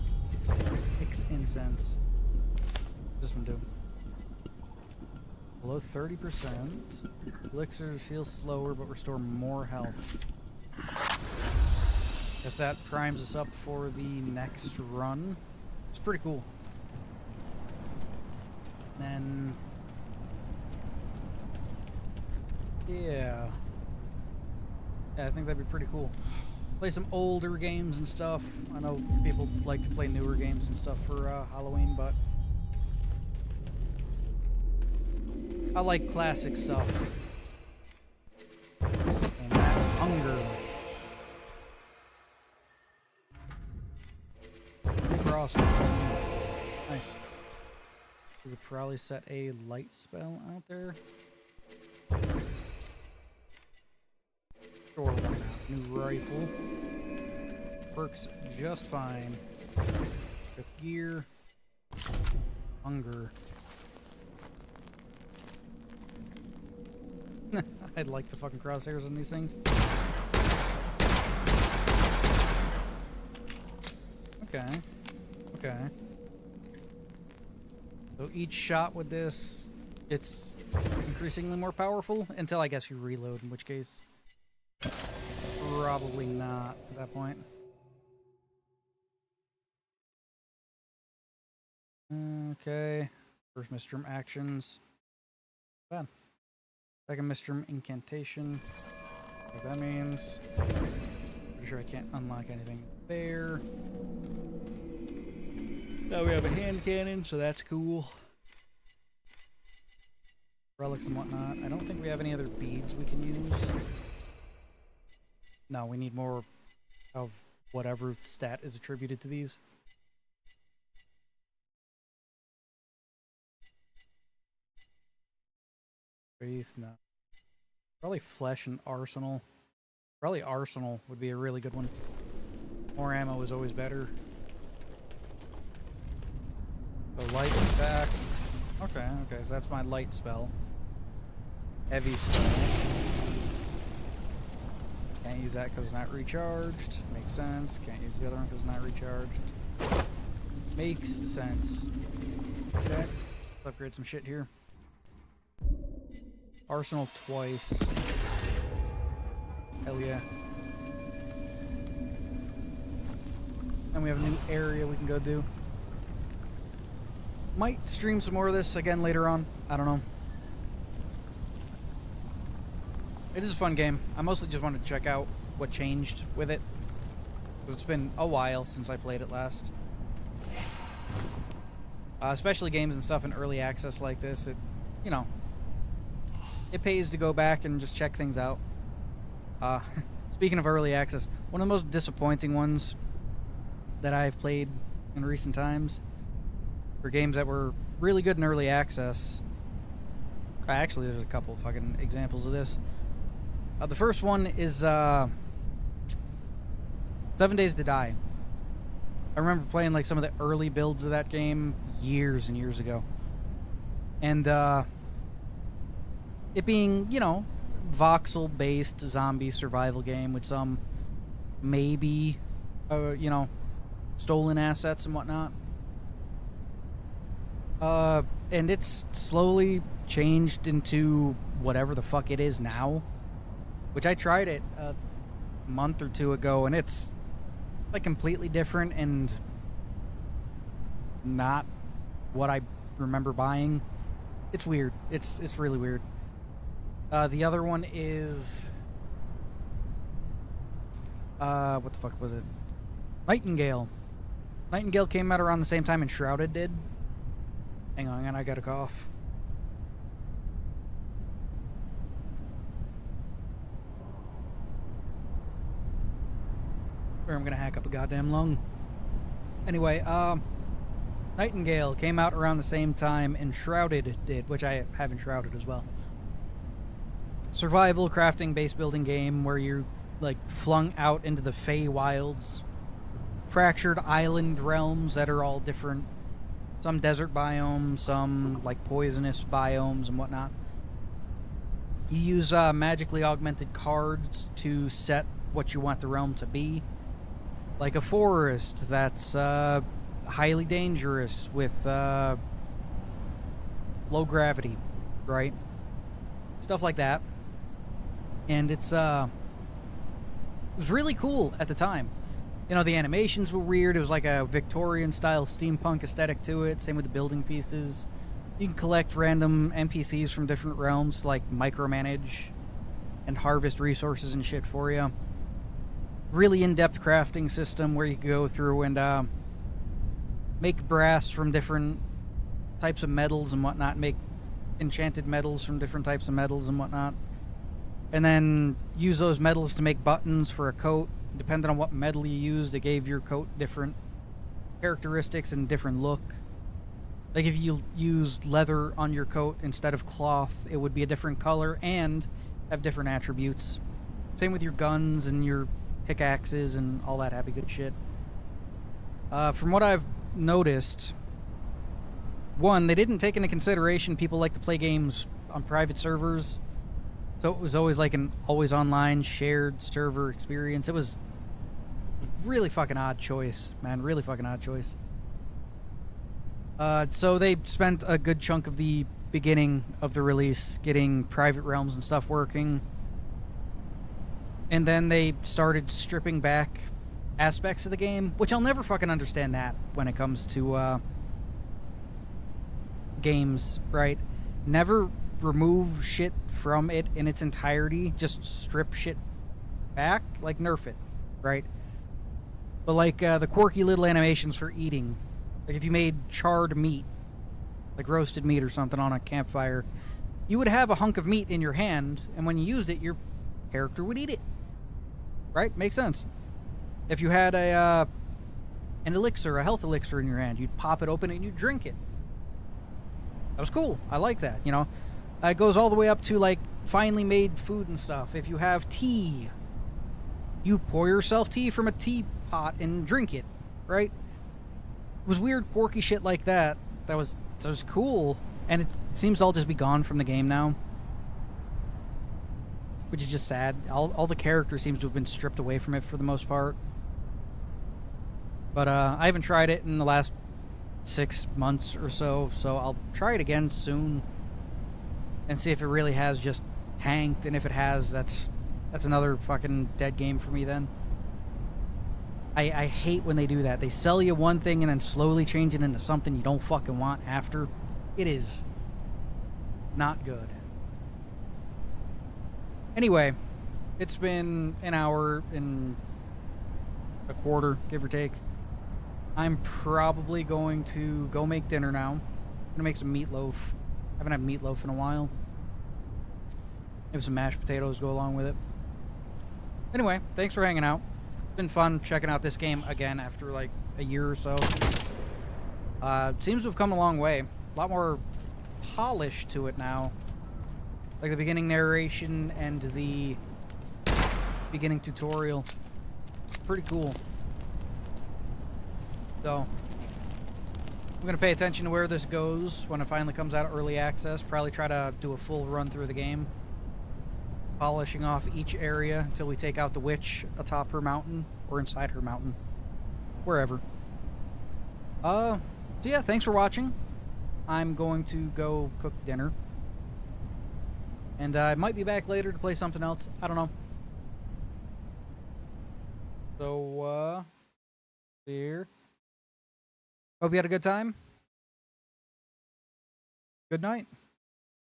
Mix incense. What's this one do? Below 30%. Elixirs heal slower but restore more health. Guess that primes us up for the next run. It's pretty cool. Then... yeah. Yeah, I think that'd be pretty cool. Play some older games and stuff. I know people like to play newer games and stuff for Halloween, but I like classic stuff. And hunger. Frost. Nice. We could probably set a light spell out there. Sure, why not? New rifle. Works just fine. Got gear. Hunger. I'd like the fucking crosshairs on these things. Okay. Okay. So each shot with this, it's increasingly more powerful until I guess you reload, in which case probably not at that point. Okay. First Mistrum actions. Bad. Second Mistrum incantation. What that means. Pretty sure I can't unlock anything there. Now we have a hand cannon, so that's cool. Relics and whatnot. I don't think we have any other beads we can use. No, we need more of whatever stat is attributed to these. Faith, no. Probably Flesh and Arsenal. Probably Arsenal would be a really good one. More ammo is always better. So light attack. Okay, so that's my light spell. Heavy spell. Can't use that because it's not recharged. Makes sense. Can't use the other one because it's not recharged. Makes sense. Okay. Let's upgrade some shit here. Arsenal twice. Hell yeah. And we have a new area we can go do. Might stream some more of this again later on. I don't know. It is a fun game. I mostly just wanted to check out what changed with it. Because it's been a while since I played it last. Especially games and stuff in early access like this. It, you know, it pays to go back and just check things out. Speaking of early access, one of the most disappointing ones that I've played in recent times for games that were really good in early access. Actually, there's a couple of fucking examples of this. The first one is 7 Days to Die. I remember playing like some of the early builds of that game years and years ago. And it being, you know, voxel-based zombie survival game with some maybe, you know, stolen assets and whatnot. And it's slowly changed into whatever the fuck it is now. Which I tried it a month or two ago, and it's like completely different and not what I remember buying. It's weird. It's really weird. The other one is what the fuck was it? Nightingale. Nightingale came out around the same time Enshrouded did. Hang on, I got a cough. Or I'm gonna hack up a goddamn lung. Anyway, Nightingale came out around the same time Enshrouded did, which I have Enshrouded as well. Survival crafting base building game where you're like flung out into the Feywilds, fractured island realms that are all different. Some desert biomes, some like poisonous biomes and whatnot. You use magically augmented cards to set what you want the realm to be. Like a forest that's highly dangerous with low gravity, right? Stuff like that. And it was really cool at the time. You know, the animations were weird. It was like a Victorian-style steampunk aesthetic to it. Same with the building pieces. You can collect random NPCs from different realms to, like, micromanage and harvest resources and shit for you. Really in-depth crafting system where you can go through and make brass from different types of metals and whatnot. Make enchanted metals from different types of metals and whatnot. And then use those metals to make buttons for a coat. Depending on what metal you used, it gave your coat different characteristics and different look. Like if you used leather on your coat instead of cloth, it would be a different color and have different attributes. Same with your guns and your pickaxes and all that happy good shit. From what I've noticed, one, they didn't take into consideration people like to play games on private servers. So it was always like an always online shared server experience. It was really fucking odd choice, man. Really fucking odd choice. So they spent a good chunk of the beginning of the release getting private realms and stuff working. And then they started stripping back aspects of the game, which I'll never fucking understand that when it comes to games, right? Never remove shit from it in its entirety. Just strip shit back, like nerf it, right? But like the quirky little animations for eating, like if you made charred meat, like roasted meat or something on a campfire, you would have a hunk of meat in your hand, and when you used it, your character would eat it. Right? Makes sense. If you had an elixir, a health elixir in your hand, you'd pop it open and you'd drink it. That was cool. I like that, you know. It goes all the way up to like finely made food and stuff. If you have tea, you pour yourself tea from a teapot and drink it, right? It was weird, quirky shit like that. That was cool, and it seems to all just be gone from the game now, which is just sad. All the character seems to have been stripped away from it for the most part. But I haven't tried it in the last 6 months or so I'll try it again soon and see if it really has just tanked, and if it has, that's another fucking dead game for me then. I hate when they do that. They sell you one thing and then slowly change it into something you don't fucking want after. It is not good. Anyway, it's been an hour and a quarter, give or take. I'm probably going to go make dinner now. I'm gonna make some meatloaf. I haven't had meatloaf in a while. Maybe some mashed potatoes go along with it. Anyway, thanks for hanging out. It's been fun checking out this game again after like a year or so. Seems to have come a long way. A lot more polish to it now. Like the beginning narration and the beginning tutorial. Pretty cool. So, I'm going to pay attention to where this goes when it finally comes out of early access. Probably try to do a full run through the game. Polishing off each area until we take out the witch atop her mountain or inside her mountain. Wherever. So yeah, thanks for watching. I'm going to go cook dinner. And I might be back later to play something else. I don't know. So, here. Hope you had a good time. Good night.